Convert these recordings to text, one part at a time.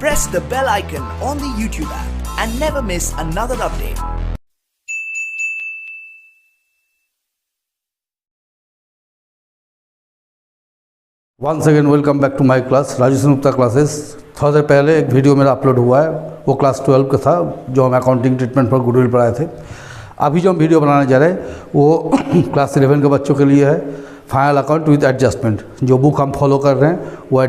press the bell icon on the YouTube app and never miss another update. Once again welcome back to my class Raju Gupta classes. थोड़ा देर पहले एक video मेरा upload हुआ है, वो क्लास 12 का था जो हम अकाउंटिंग ट्रीटमेंट पर गुडविल पढ़ाए थे। अभी जो हम वीडियो बनाने जा रहे हैं वो क्लास 11 के बच्चों के लिए है, फाइनल अकाउंट विद एडजस्टमेंट। जो बुक हम फॉलो कर रहे हैं वो है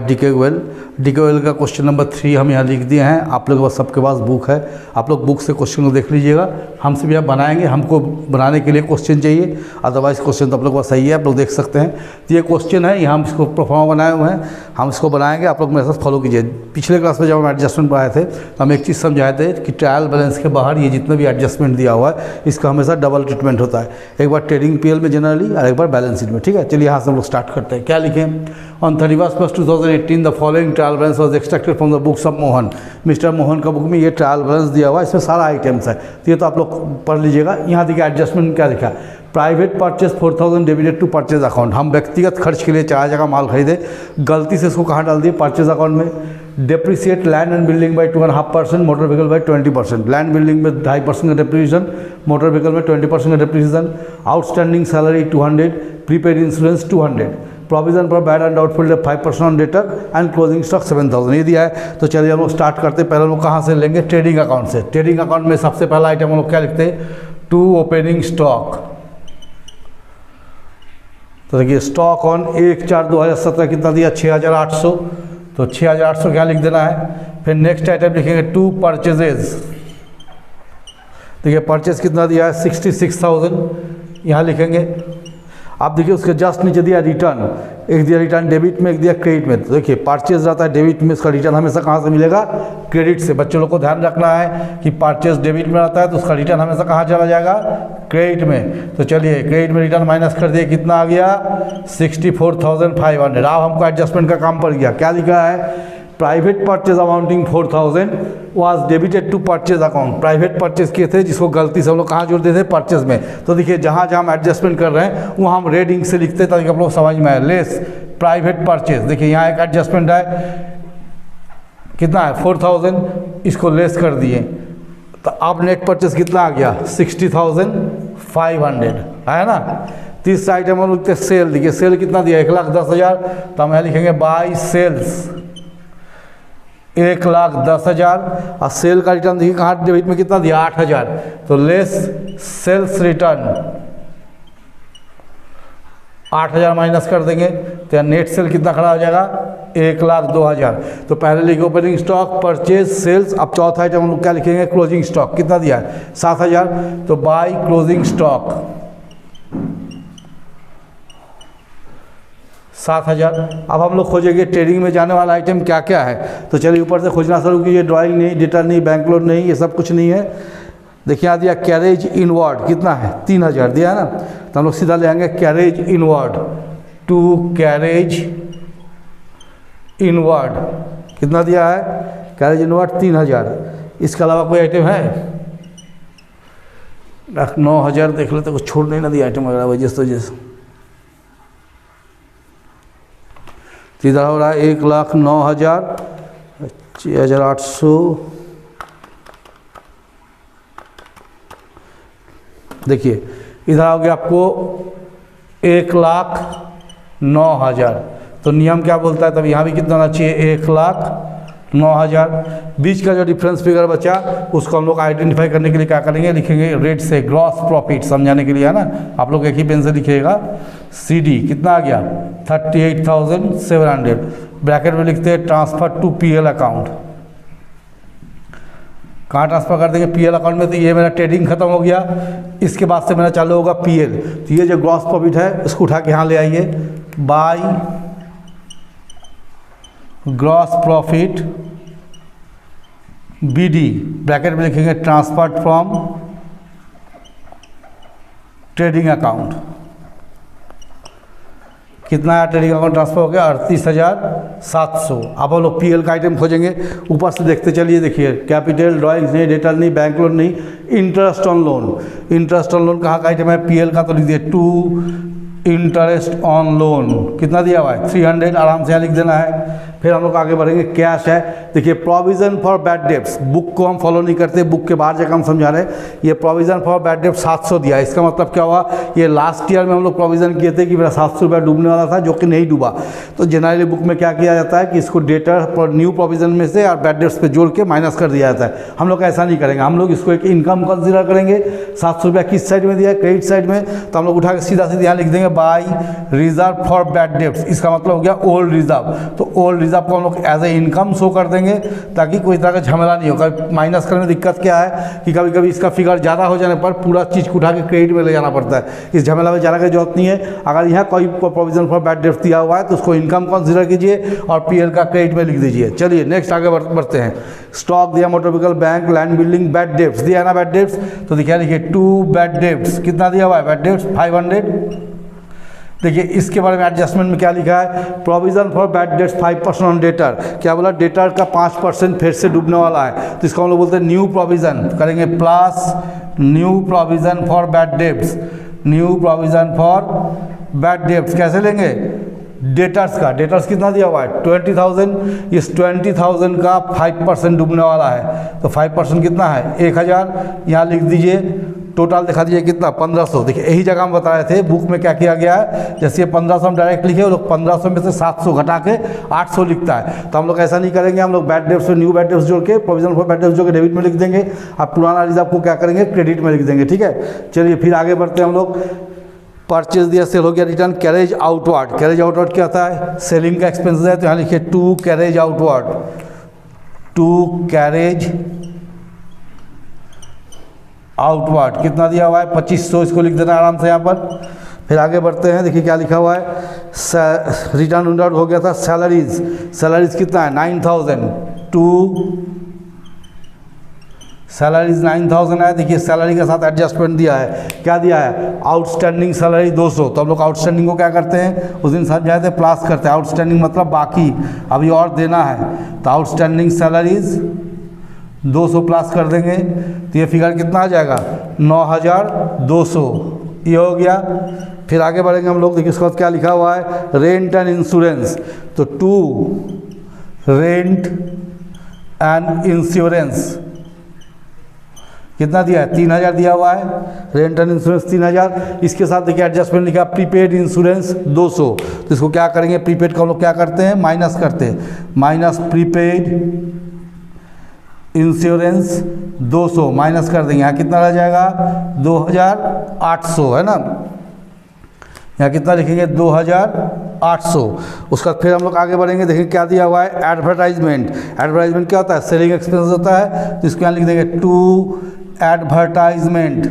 डीके का क्वेश्चन नंबर 3 हम यहाँ लिख दिए हैं। आप लोगों के पास सबके पास बुक है, आप लोग बुक से क्वेश्चन को देख लीजिएगा। हमसे भी आप बनाएंगे, हमको बनाने के लिए क्वेश्चन चाहिए, अदरवाइज क्वेश्चन तो आप लोग के पास सही है, आप लोग देख सकते हैं। तो ये क्वेश्चन है, यहाँ हम इसको प्रोफॉर्मा बनाए हुए हैं, हम इसको बनाएंगे, आप लोग मेरे साथ फॉलो कीजिए। पिछले क्लास में जब हम एडजस्टमेंट पढ़ाए थे तो हम एक चीज़ समझाए थे कि ट्रायल बैलेंस के बाहर ये जितना भी एडजस्टमेंट दिया हुआ है इसका हमेशा डबल ट्रीटमेंट होता है, एक बार ट्रेडिंग पीएल में जनरली और एक बार बैलेंस शीट में। ठीक है, चलिए यहाँ से हम लोग स्टार्ट करते हैं। क्या लिखें? On 31 2018 the following trial balance was extracted from the books of Mohan. Mister Mohan का बुक में ये ट्रायल बैलेंस दिया हुआ है, इसमें सारा आइटम्स है, तो ये तो आप लोग पढ़ लीजिएगा। यहाँ देखिए एडजस्टमेंट क्या लिखा है, private purchase 4000 debited to purchase account. हम व्यक्तिगत खर्च के लिए 4 जगह माल खरीदे, गलती से इसको कहाँ डाल दिए? परचेज अकाउंट में। Depreciate land and building by 2.5%, motor vehicle by 20%। Land building में 2.5% का डेप्रिसिएशन, मोटर व्हीकल में 20% का depreciation. Outstanding salary 200, prepaid insurance 200, provision for bad and doubtful 5% on debtor and closing stock 7000। ये दिया है। तो चलिए हम लोग स्टार्ट करते हैं। पहले हम लोग कहाँ से लेंगे? ट्रेडिंग अकाउंट से। ट्रेडिंग अकाउंट में सबसे पहला आइटम हम लोग क्या लिखते हैं? To opening stock. तो देखिए स्टॉक ऑन 1/4/2017 कितना दिया? 6800। तो 6800 क्या लिख देना है? फिर नेक्स्ट आइटम लिखेंगे टू परचेजेज। देखिए परचेज कितना दिया है? 66,000, यहाँ लिखेंगे। आप देखिए उसके जस्ट नीचे दिया रिटर्न, एक दिया रिटर्न डेबिट में, एक दिया क्रेडिट में। तो देखिए परचेज रहता है डेबिट में, इसका रिटर्न हमेशा कहाँ से मिलेगा? क्रेडिट से। बच्चों लोग को ध्यान रखना है कि परचेज डेबिट में रहता है तो उसका रिटर्न हमेशा कहाँ चला जाएगा? क्रेडिट में। तो चलिए क्रेडिट में रिटर्न माइनस कर दिए, कितना आ गया? 64,500। अब हमको एडजस्टमेंट का काम पड़ गया। क्या लिखा है? Private purchase amounting 4000 was debited to purchase account. Private purchase किए थे जिसको गलती से हम लोग कहाँ जोड़ देते थे? परचेज में। तो देखिए जहाँ जहाँ हम एडजस्टमेंट कर रहे हैं वहाँ हम रेड इंक से लिखते हैं ताकि आप लोग समझ में आए। लेस प्राइवेट परचेज, देखिए यहाँ एक एडजस्टमेंट है, कितना है? 4000, इसको लेस कर दिए तो अब नेट परचेज कितना आ गया? 60,500, है ना। तीसरा आइटम हम लिखते हैं सेल। देखिए सेल कितना दिया? 1,10,000। तो हम यहाँ लिखेंगे बाई सेल्स 1,10,000। और सेल का रिटर्न देखिए कहाँ डेबिट में कितना दिया? 8,000। तो लेस सेल्स रिटर्न 8,000 माइनस कर देंगे तो नेट सेल कितना खड़ा हो जाएगा? 1,02,000। तो पहले लिखे ओपनिंग स्टॉक, परचेज, सेल्स। अब चौथा आइटम हम लोग क्या लिखेंगे? Closing stock. कितना दिया है? 7,000। तो बाई क्लोजिंग स्टॉक 7,000। अब हम लोग खोजेंगे ट्रेडिंग में जाने वाला आइटम क्या क्या है। तो चलिए ऊपर से खोजना शुरू कीजिए। ड्राइंग नहीं, डेटर नहीं, बैंक लोन नहीं, ये सब कुछ नहीं है। देखिए यहाँ दिया कैरेज इनवर्ड, कितना है? 3,000 दिया है ना। तो हम लोग सीधा ले आएंगे carriage inward, to carriage inward कितना दिया है? Carriage inward 3,000। इसके अलावा कोई आइटम है? 9,000 देख लेते, कुछ छोड़ नहीं ना दिया आइटम वगैरह वजह से। इधर हो रहा है 1,09,000, 6,800। देखिए इधर आओगे आपको 1,09,000। तो नियम क्या बोलता है? तब यहाँ भी कितना होना चाहिए? 1,09,000। बीच का जो डिफरेंस फिगर बचा उसको हम लोग आइडेंटिफाई करने के लिए क्या करेंगे? लिखेंगे रेड से ग्रॉस प्रॉफिट, समझाने के लिए, है ना। आप लोग एक ही पेन से लिखिएगा। CD कितना आ गया? 38,700। ब्रैकेट में लिखते हैं ट्रांसफर टू PL अकाउंट। कहाँ ट्रांसफ़र कर देंगे? PL अकाउंट में। तो ये मेरा ट्रेडिंग खत्म हो गया, इसके बाद से मेरा चालू होगा PL। तो ये जो ग्रॉस प्रॉफिट है इसको उठा के यहाँ ले आइए, by gross profit BD, bracket में लिखेंगे ट्रांसफर फ्रॉम ट्रेडिंग अकाउंट। कितना है? ट्रेडिंग अकाउंट ट्रांसफर हो गया 38,700। अब हम लोग PL का आइटम खोजेंगे। ऊपर से देखते चलिए। देखिए कैपिटल, ड्राइंग्स नहीं, डेटर नहीं, बैंक लोन नहीं, interest on loan. Interest on loan कहाँ का आइटम है? PL का। तो लिख दिए टू इंटरेस्ट ऑन लोन कितना दिया हुआ है 300, आराम से यहाँ लिख देना है। फिर हम लोग आगे बढ़ेंगे, कैश है। देखिए provision for bad debts, book को हम फॉलो नहीं करते, बुक के बाहर जाकर हम समझा रहे हैं। ये प्रोविज़न फॉर बैड डेब्ट 700 दिया, इसका मतलब क्या हुआ, ये लास्ट ईयर में हम लोग प्रोविज़न किए थे कि मेरा 700 रुपया डूबने वाला था, जो कि नहीं डूबा। तो जनरली बुक में क्या किया जाता है कि इसको डेटर पर न्यू प्रोविज़न में से और बैड डेब्ट्स पे जोड़ के माइनस कर दिया जाता है। हम लोग ऐसा नहीं करेंगे, हम लोग इसको एक इनकम कंसिडर करेंगे। 700 रुपया किस साइड में दिया है, क्रेडिट साइड में, तो हम लोग उठा के सीधा सीधा यहाँ लिख देंगे by reserve for bad debts. इसका मतलब हो गया ओल्ड रिजर्व। तो ओल्ड रिजर्व को हम लोग एज ए इनकम शो कर देंगे ताकि कोई तरह का झमेला नहीं हो। कभी माइनस करने में दिक्कत क्या है कि कभी कभी इसका फिगर ज़्यादा हो जाने पर पूरा चीज़ को उठा के क्रेडिट में ले जाना पड़ता है। इस झमेला में जाने की जरूरत नहीं है। अगर यहाँ कोई प्रोविजन फॉर बैड डेब्ट्स दिया हुआ है तो उसको इनकम कंसिडर कीजिए और पीएल का क्रेडिट में लिख दीजिए। चलिए नेक्स्ट आगे बढ़ते हैं। स्टॉक दिया, motor vehicle, bank, land building, bad debts दिया है ना, बैड डेब्ट्स। तो देखिए लिखिए 2 बैड डेब्ट्स, कितना दिया हुआ है बैड डेब्ट्स 500। देखिए इसके बारे में एडजस्टमेंट में क्या लिखा है, provision for bad debts 5% on debtor. क्या बोला, डेटर का 5% फिर से डूबने वाला है, तो इसको हम लोग बोलते हैं न्यू प्रोविजन। करेंगे plus new provision for bad dates, new provision for bad dates कैसे लेंगे, डेटर्स का, डेटर्स कितना दिया हुआ है 20,000, इस 20,000 का 5% डूबने वाला है, तो 5% कितना है 1,000। यहाँ लिख दीजिए, टोटल दिखा दीजिए कितना 1500। देखिए यही जगह हम बता रहे थे बुक में क्या किया गया है, जैसे ये 1500 हम डायरेक्ट लिखे, वो लोग 1500 में से 700 घटा के 800 लिखता है। तो हम लोग ऐसा नहीं करेंगे, हम लोग बैड डेब्ट्स में न्यू बैड डेब्ट्स जोड़ के प्रोविजन फॉर बैड डेब्ट्स जोड़ के डेबिट में लिख देंगे, अब पुराना रिजर्व को क्या करेंगे क्रेडिट में लिख देंगे। ठीक है, चलिए फिर आगे बढ़ते हैं हम लोग। परचेज दिया, सेल हो गया, return. Carriage outward, carriage outward क्या होता है, सेलिंग का एक्सपेंसेस है, तो यहाँ लिखिए 2 कैरेज आउटवर्ड, 2 कैरेज आउटवर्ड कितना दिया हुआ है 2500, इसको लिख देना आराम से यहाँ पर। फिर आगे बढ़ते हैं, देखिए क्या लिखा हुआ है, रिटर्न उंडर हो गया था सैलरीज, सैलरीज कितना है 9,000, 2 सैलरीज 9,000 है। देखिए सैलरी के साथ एडजस्टमेंट दिया है, क्या दिया है, आउटस्टैंडिंग सैलरी 200। तो हम लोग आउटस्टैंडिंग को क्या करते हैं, उस दिन समझाए थे प्लस करते हैं, आउटस्टैंडिंग मतलब बाकी अभी और देना है, तो आउटस्टैंडिंग सैलरीज 200 प्लस कर देंगे, तो ये फिगर कितना आ जाएगा 9,200, ये हो गया। फिर आगे बढ़ेंगे हम लोग, देखिए इसके बाद क्या लिखा हुआ है, रेंट एंड इंश्योरेंस, तो 2 रेंट एंड इंश्योरेंस कितना दिया है 3,000 दिया हुआ है, रेंट एंड इंश्योरेंस 3,000। इसके साथ देखिए एडजस्टमेंट लिखा प्रीपेड इंश्योरेंस 200, तो इसको क्या करेंगे, प्रीपेड का हम लोग क्या करते हैं माइनस करते हैं, माइनस प्रीपेड इंश्योरेंस 200 माइनस कर देंगे, यहाँ कितना रह जाएगा 2,800 है ना, यहाँ कितना लिखेंगे 2,800। उसका फिर हम लोग आगे बढ़ेंगे, देखिए क्या दिया हुआ है, एडवर्टाइजमेंट। एडवर्टाइजमेंट क्या होता है, सेलिंग एक्सपेंस होता है, तो इसको यहाँ लिख देंगे 2 एडवर्टाइजमेंट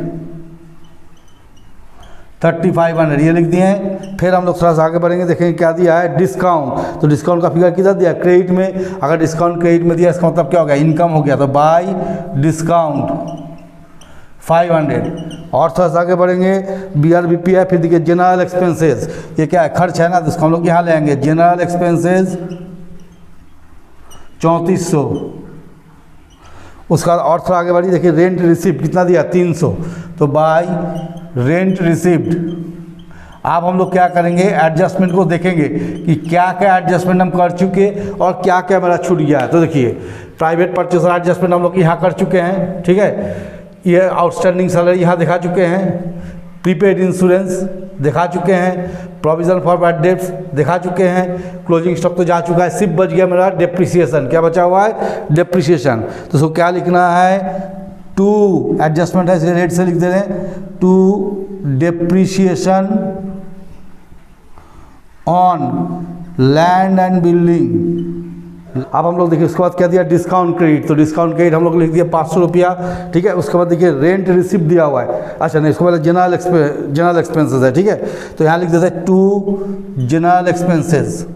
3,500, ये लिख दिए हैं। फिर हम लोग थोड़ा सा आगे बढ़ेंगे, देखेंगे क्या दिया है, डिस्काउंट। तो डिस्काउंट का फिगर कितना दिया क्रेडिट में, अगर डिस्काउंट क्रेडिट में दिया इसका मतलब क्या हो गया, इनकम हो गया, तो बाय डिस्काउंट 500। और थोड़ा सा आगे बढ़ेंगे, BRBP है। फिर देखिए जनरल एक्सपेंसेस, ये क्या है खर्च है ना, तो इसको हम लोग यहाँ ले आएंगे, जनरल एक्सपेंसेस 3,400। उसका और थोड़ा आगे बढ़िए, देखिए रेंट रिसिप्ट कितना दिया 300, तो बाय रेंट रिसिप्ट। अब हम लोग क्या करेंगे, एडजस्टमेंट को देखेंगे कि क्या क्या एडजस्टमेंट हम कर चुके और क्या क्या मेरा छूट गया है। तो देखिए प्राइवेट परचेसर एडजस्टमेंट हम लोग यहाँ कर चुके हैं, ठीक है, ये आउटस्टैंडिंग सैलरी यहाँ दिखा चुके हैं, प्रीपेड इंश्योरेंस दिखा चुके हैं, प्रोविजन फॉर बैड डेट्स दिखा चुके हैं, क्लोजिंग स्टॉक तो जा चुका है, सिर्फ बच गया मेरा डेप्रिसिएशन। क्या बचा हुआ है, डेप्रिसिएशन। तो उसको क्या लिखना है, 2 एडजस्टमेंट है इसलिए रेट से लिख दे रहे हैं, 2 depreciation on land and building. अब हम लोग देखिए उसके बाद क्या दिया, डिस्काउंट क्रेडिट। तो डिस्काउंट क्रेडिट हम लोग लिख दिया 500 रुपया, ठीक है। उसके बाद देखिए रेंट रिसिप्ट दिया हुआ है, अच्छा नहीं, इसको पहले जनरल एक्सपेंसेस है, ठीक है, तो यहाँ लिख देते हैं 2 जनरल एक्सपेंसेस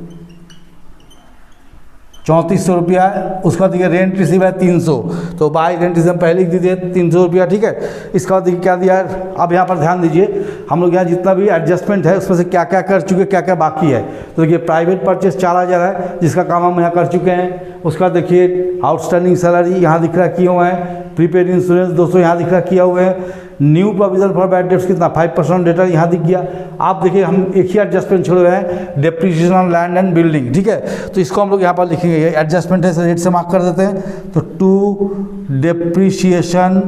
3,400 रुपया है। उसका देखिए रेंट रिसीव है 300, तो बाय रेंट रिसीव पहले लिख दीजिए 300 रुपया, ठीक है। इसका बाद देखिए क्या दिया है, अब यहाँ पर ध्यान दीजिए, हम लोग यहाँ जितना भी एडजस्टमेंट है उसमें से क्या क्या कर चुके, क्या क्या बाकी है। तो देखिए प्राइवेट परचेस 4,000 है, जिसका काम हम यहाँ कर चुके हैं। उसका देखिए आउटस्टैंडिंग सैलरी यहाँ दिख रहा है किए हुए हैं, प्रीपेड इंश्योरेंस 200 यहाँ दिख रहा है किया हुए हैं, new provision for bad dates कितना 5% डेटा यहाँ दिख गया। आप देखिए हम एक ही एडजस्टमेंट छोड़े हुए हैं, depreciation on land and building, ठीक है। तो इसको हम लोग यहाँ पर लिखेंगे, ये एडजस्टमेंट है, रेट से मार्क कर देते हैं। तो to depreciation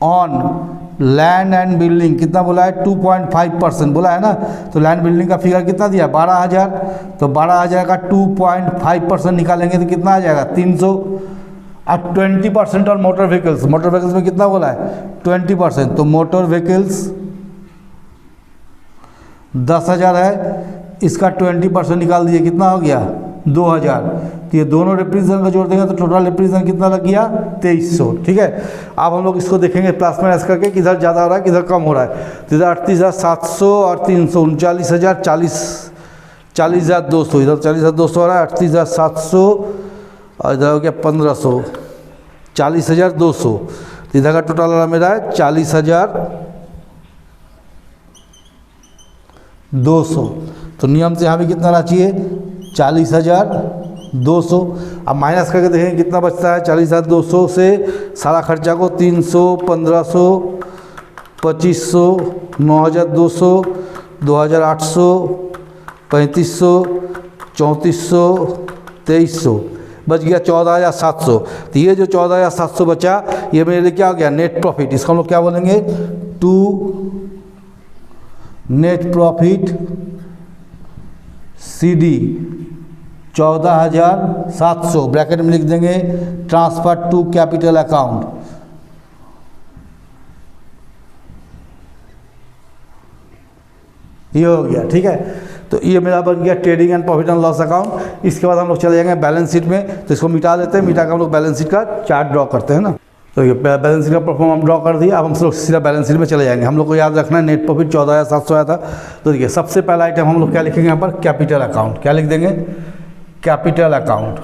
on land and building कितना बोला है, 2.5% बोला है ना। तो लैंड बिल्डिंग का फिगर कितना दिया, 12,000। तो 12,000 का 2.5% निकालेंगे तो कितना आ जाएगा, 300। अब 20% और मोटर व्हीकल्स, मोटर व्हीकल्स में कितना बोला है, 20%। तो मोटर व्हीकल्स 10,000 है, इसका 20% निकाल दीजिए, कितना हो गया, 2,000। तो ये दोनों रिप्रेजेंटेशन का जोड़ देंगे तो टोटल रिप्रेजेंटेशन कितना लग गया, 2300, ठीक है। अब हम लोग इसको देखेंगे प्लस माइनस करके किधर ज़्यादा हो रहा है किधर कम हो रहा है। तो इधर 38,700 और 300 39,000, 40,200, इधर 40,200 हो रहा है, 38,700 और इधर हो गया 1,500, 40,200। तो इधर का टोटल आ रहा मेरा है 40,200। तो नियम से यहाँ भी कितना आना चाहिए, 40,200। अब माइनस करके देखेंगे कितना बचता है, 40,200 से सारा खर्चा को 300, 1,500, 2,500, 9,200, 2,800, 3,500, 3,400, 2,300, बच गया 14,700। तो ये जो 14,700 बचा ये मेरे लिए क्या हो गया, नेट प्रॉफिट। इसको हम लोग क्या बोलेंगे, to net profit CD 14,700 bracket में लिख देंगे, ट्रांसफर टू कैपिटल अकाउंट। ये हो गया, ठीक है। तो ये मेरा बन गया trading and profit and loss account. इसके बाद हम लोग चले जाएंगे बैलेंस शीट में। तो इसको मिटा देते हैं, मिटा कर हम लोग बैलेंस शीट का चार्ट ड्रॉ करते हैं ना। तो ये बैलेंस शीट का परफॉर्म हम ड्रॉ कर दिया। अब हम लोग सीधा बैलेंस शीट में चले जाएंगे। हम लोग को याद रखना है नेट प्रॉफिट 14,700 आया था। तो देखिए सबसे पहला आइटम हम लोग क्या लिखेंगे यहाँ पर, कैपिटल अकाउंट। क्या लिख देंगे, कैपिटल अकाउंट।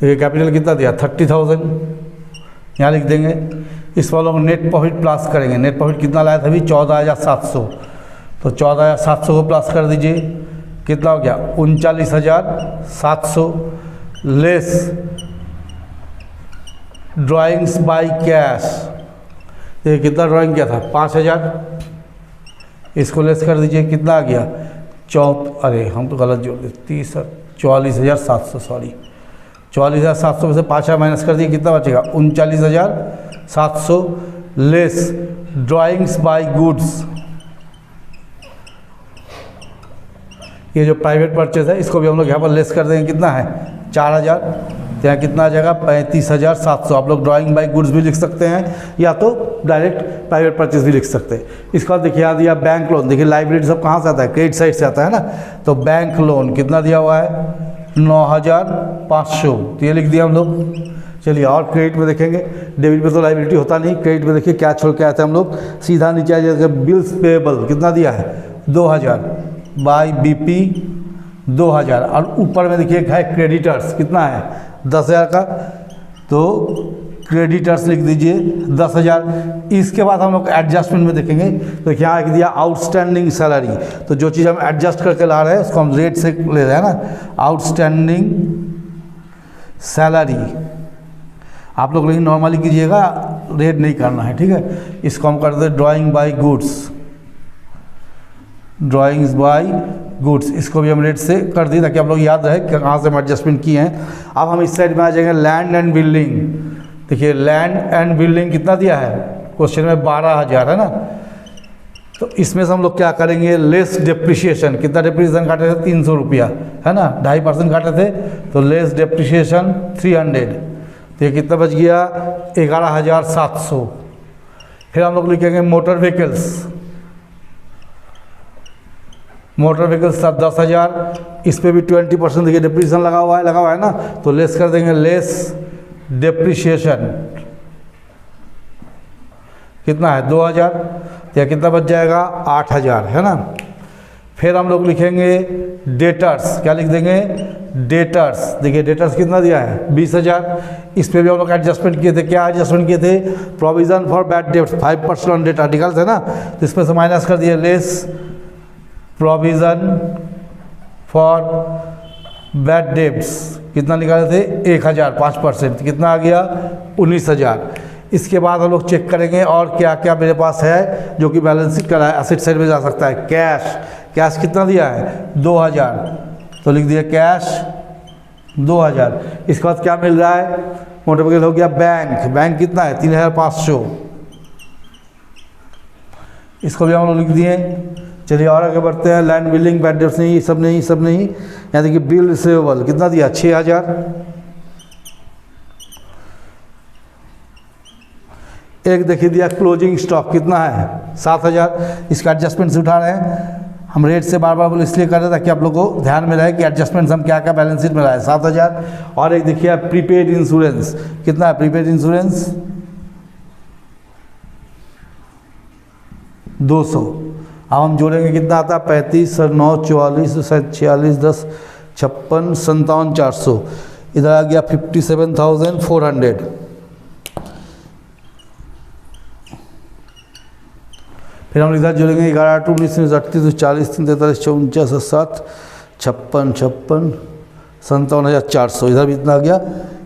देखिए कैपिटल कितना दिया, 30,000, यहाँ लिख देंगे। इस पर हम लोग नेट प्रॉफिट प्लस करेंगे। नेट प्रॉफिट कितना लाया था अभी, 14,700। तो 14,700 को प्लस कर दीजिए, कितना हो गया, 39,700 लेस ड्राइंग्स बाय कैश। ये कितना ड्राइंग किया था, 5,000। इसको लेस कर दीजिए, कितना आ गया, अरे हम तो गलत जोड़ दिए, 44,700, सॉरी 44,700 में से 5,000 माइनस कर दिए, कितना बचेगा, 39,700 लेस ड्राइंग्स बाय गुड्स। ये जो प्राइवेट परचेज है इसको भी हम लोग यहाँ पर लेस कर देंगे, कितना है, 4,000। तो यहाँ कितना आ जाएगा, 35,700। आप लोग ड्राइंग बाय गुड्स भी लिख सकते हैं या तो डायरेक्ट प्राइवेट परचेज भी लिख सकते हैं। इसके बाद देखिए यहाँ दिया बैंक लोन। देखिए लाइब्रेरी सब कहाँ से आता है, क्रेडिट साइड से आता है ना। तो बैंक लोन कितना दिया हुआ है, 9,500। तो ये लिख दिया हम लोग। चलिए और क्रेडिट में देखेंगे, डेबिट में तो लाइबिलिटी होता नहीं, क्रेडिट में देखिए क्या छोड़ के आते हैं हम लोग, सीधा नीचे आ जाएगा बिल्स पेएबल, कितना दिया है, 2,000 बाय BP 2,000। और ऊपर में देखिए है क्रेडिटर्स, कितना है, 10,000 का। तो क्रेडिटर्स लिख दीजिए 10,000। इसके बाद हम लोग एडजस्टमेंट में देखेंगे तो क्या लिख दिया, आउटस्टैंडिंग सैलरी। तो जो चीज़ हम एडजस्ट करके ला रहे हैं उसको हम रेट से ले रहे हैं ना, आउटस्टैंडिंग सैलरी। आप लोग लेकिन नॉर्मली कीजिएगा, रेट नहीं करना है, ठीक है। इसको हम कर दें drawing by goods, drawings by goods. इसको भी हम रेट से कर दिए ताकि आप लोग याद रहे कि कहाँ से हम एडजस्टमेंट किए हैं। अब हम इस साइड में आ जाएंगे, लैंड एंड बिल्डिंग। देखिए लैंड एंड बिल्डिंग कितना दिया है, क्वेश्चन में 12,000 है ना। तो इसमें से हम लोग क्या करेंगे, लेस डेप्रिसिएशन। कितना डेप्रिसिएशन काटे थे, 300 रुपया है ना, 2.5% काटे थे। तो लेस डेप्रिसिएशन 300। तो ये कितना बच गया, 11,700। फिर हम लोग लिखेंगे मोटर व्हीकल्स। Motor vehicles 10,000। इस पर भी 20% देखिए डेप्रिसिएशन लगा हुआ है ना। तो लेस कर देंगे, लेस डेप्रिसिएशन कितना है, 2,000। तो कितना बच जाएगा, 8,000 है ना। फिर हम लोग लिखेंगे डेटर्स। क्या लिख देंगे, डेटर्स। देखिए डेटर्स कितना दिया है, 20,000। इस पर भी हम लोग एडजस्टमेंट किए थे। क्या एडजस्टमेंट किए थे, provision for bad debts 5% on debt articles है ना। तो इसमें से माइनस कर दिए, less provision for bad debts. कितना निकाले थे, 1,000, 5%। कितना आ गया, 19,000। इसके बाद हम लोग चेक करेंगे और क्या क्या मेरे पास है जो कि बैलेंस शीट का एसेट साइड में जा सकता है। कैश कितना दिया है 2000, तो लिख दिया कैश 2000। इसके बाद क्या मिल रहा है, मोटे मोटे हो गया बैंक कितना है 3500, इसको भी हम लोग लिख दिए। चलिए और आगे बढ़ते हैं। लैंड बिल्डिंग बैड डेट्स नहीं, सब नहीं। यहाँ देखिए बिल रिसीवेबल कितना दिया 6000। एक देखिए दिया क्लोजिंग स्टॉक कितना है 7000। इसका एडजस्टमेंट से उठा रहे हैं हम, रेट से बार बार बोले इसलिए कर रहे हैं ताकि आप लोग को ध्यान में रहे कि एडजस्टमेंट हम क्या क्या बैलेंस शीट में लाए 7000। और एक देखिए प्रीपेड इंश्योरेंस कितना है, प्रीपेड इंश्योरेंस 200। अब हम जोड़ेंगे कितना आता है 35 और 9 44 46 10 56 57 400, इधर आ गया 57,400। फिर हम इधर जोड़ेंगे 11 8 19 38 40 43 49 7 56 57,400, इधर भी इतना आ गया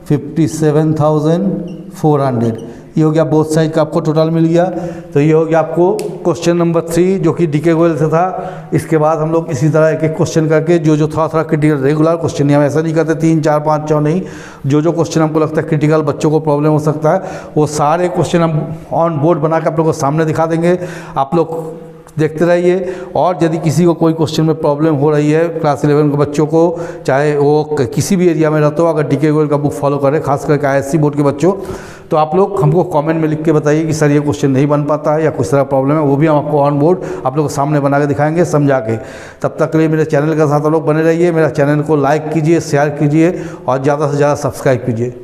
57,400। ये हो गया बोथ साइड का आपको टोटल मिल गया। तो ये हो गया आपको क्वेश्चन नंबर 3 जो कि डीके गोयल से था। इसके बाद हम लोग इसी तरह एक एक क्वेश्चन करके जो थोड़ा क्रिटिकल, रेगुलर क्वेश्चन नहीं, हम ऐसा नहीं करते 3 4 5 6 नहीं, जो क्वेश्चन हमको लगता है क्रिटिकल बच्चों को प्रॉब्लम हो सकता है वो सारे क्वेश्चन हम ऑन बोर्ड बना के आप लोग को सामने दिखा देंगे। आप लोग देखते रहिए। और यदि किसी को कोई क्वेश्चन में प्रॉब्लम हो रही है क्लास 11 के बच्चों को, चाहे वो किसी भी एरिया में रहते हो, अगर डीके गोयल का बुक फॉलो करें, खास करके ISC बोर्ड के बच्चों, तो आप लोग हमको कमेंट में लिख के बताइए कि सर ये क्वेश्चन नहीं बन पाता है या कुछ तरह प्रॉब्लम है, वो भी हम आपको ऑन बोर्ड आप लोग को सामने बना के दिखाएंगे समझा के। तब तक के लिए मेरे चैनल के साथ आप लोग बने रहिए। मेरा चैनल को लाइक कीजिए, शेयर कीजिए और ज़्यादा से ज़्यादा सब्सक्राइब कीजिए।